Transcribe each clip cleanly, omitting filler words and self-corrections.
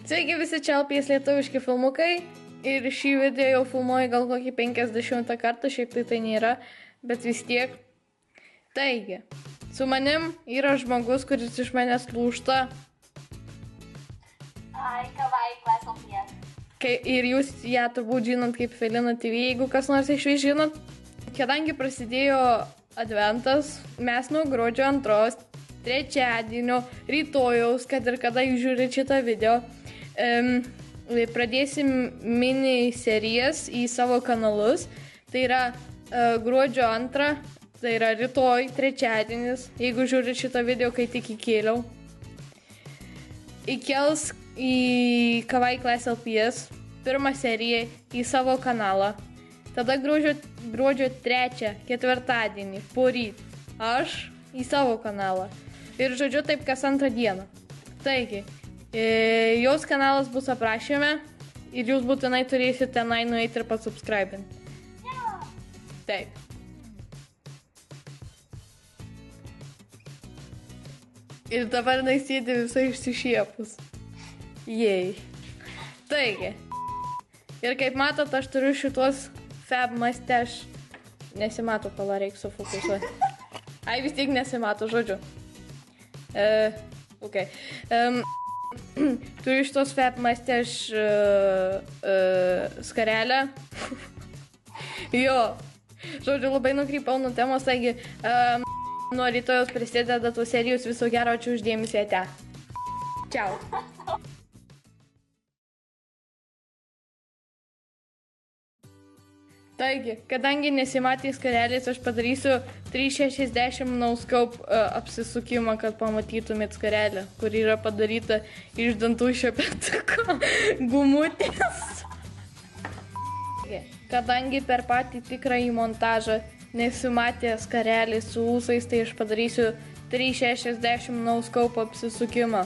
Sveiki visi, čia Alpijas lietuviški filmukai ir šį video jau filmuoju gal kokį 50 kartą, šiaip tai nėra, bet vis tiek. Taigi, su manim yra žmogus, kuris iš manęs lūžta. Ai, kavai, Class Alpijas. Ir jūs ją turbūt žinot kaip Felina TV, jeigu kas nors iš jūs žinot. Kadangi prasidėjo adventas, mes nuo gruodžio 2, trečiadienio, rytojaus, kad ir kada jūs žiūrite šitą video, pradėsim mini serijas į savo kanalus. Tai yra gruodžio 2, tai yra rytoj, trečiadienis, jeigu žiūrite šitą video, kai tik įkėliau. Įkels į Kavai Class Alpijas pirmą seriją į savo kanalą. Tada gruodžio 3, ketvirtadienį, poryt, aš į savo kanalą. Ir žodžiu taip kas antrą dieną. Taigi, jos kanalas bus aprašyme ir jūs būtinai turėsite tenai nueiti ir pasubscribinti. Taip. Ir dabar sėdi visai išsišiepus. Jei. Taigi. Ir kaip matot, aš turiu šitos Fab Mustache. Nesimato, pala, reikia sufokusuoti. Ai, vis tiek nesimato, žodžiu. Okay. Turiu šitos Fab Mustache skarelę. Jo. Žodžiu, labai nukrypau nuo temos, taigi nuo rytojos prasideda tos serijos. Viso gero, ačiū už dėmesį, ate. Čiau. Taigi, kadangi nesimatė skarelės, aš padarysiu 360 no-scope apsisukimą, kad pamatytumėt skarelę, kur yra padaryta iš dantų šepetuko gumutės. Kadangi per patį tikrąjį montažą nesimatė skarelės su ūsais, tai aš padarysiu 360 no-scope apsisukimą.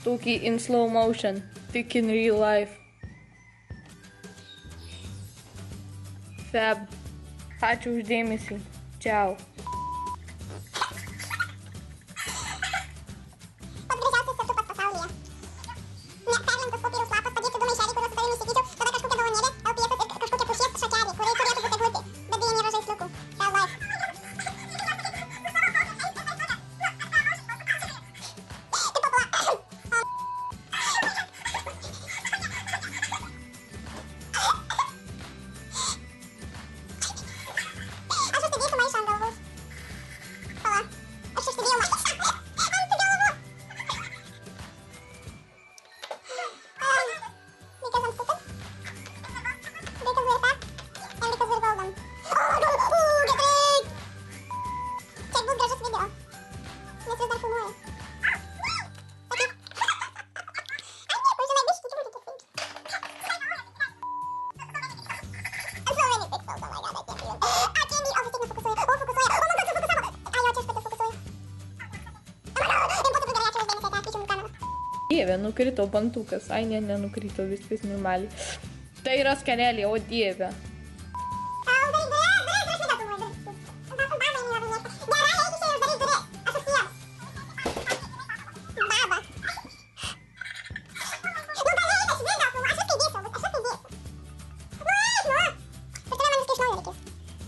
Tokį in slow motion, tik in real life. Fab. Ačiū už dėmesį. Čiau. Dieve, nukrito bantukas. Ai, nenukrito, viskas normaliai. Tai yra skarelė, o dieve.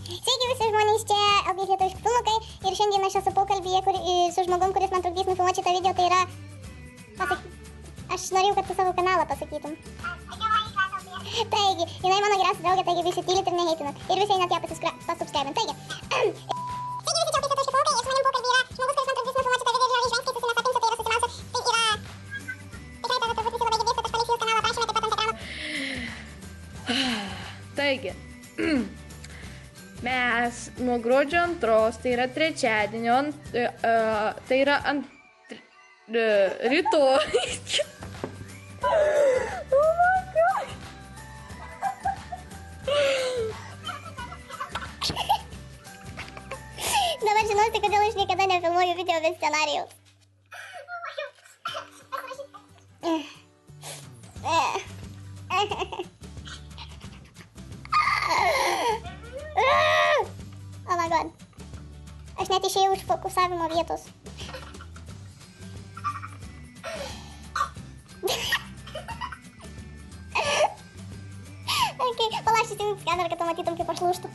Sveiki visi žmonės, čia Alpijas lietuviški filmukai ir šiandien aš esu pokalbyje su žmogum, kuris man trukdys nufilmuoti šitą video, tai yra... Aš norėjau, kad tu savo kanalą pasakytum. Taigi, jinai mano geriausia draugė, taigi visi tylit ir neheitinat. Ir visi einat ją pasubscribint. Taigi, sveiki visi, čia Alpijas lietuviški filmukai ir su manim pokalbį yra žmogus, kuris man trukdys nufilmuoti šitą video ir išvengti susimes apimsiu, tai yra susilaukti. Tai yra... Tikrai tada turbūt visi labai girdės, kad aš paliksiu kanalą aprašymę, taip pat ant ekrano. Taigi, mes nuo gruodžio 2, tai yra trečiadienio, tai yra rytoj. Oh my god. Dabar žinosite, kodėl aš niekada nefilmuoju video be scenarijaus. Oh my god. Aš net išėjau iš fokusavimo vietos. kai palašysim skanerą, kad tu matytum, kaip aš lūštų.